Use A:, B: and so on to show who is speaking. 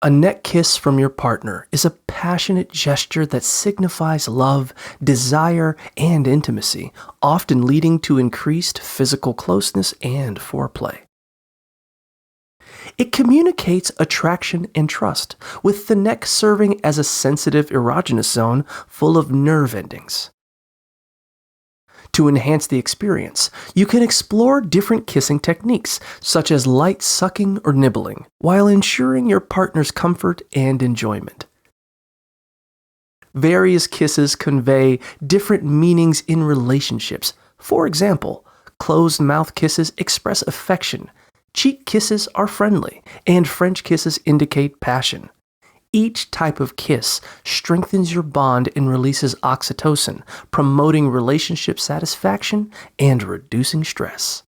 A: A neck kiss from your partner is a passionate gesture that signifies love, desire, and intimacy, often leading to increased physical closeness and foreplay. It communicates attraction and trust, with the neck serving as a sensitive erogenous zone full of nerve endings. To enhance the experience, you can explore different kissing techniques, such as light sucking or nibbling, while ensuring your partner's comfort and enjoyment. Various kisses convey different meanings in relationships. For example, closed-mouth kisses express affection, cheek kisses are friendly, and French kisses indicate passion. Each type of kiss strengthens your bond and releases oxytocin, promoting relationship satisfaction and reducing stress.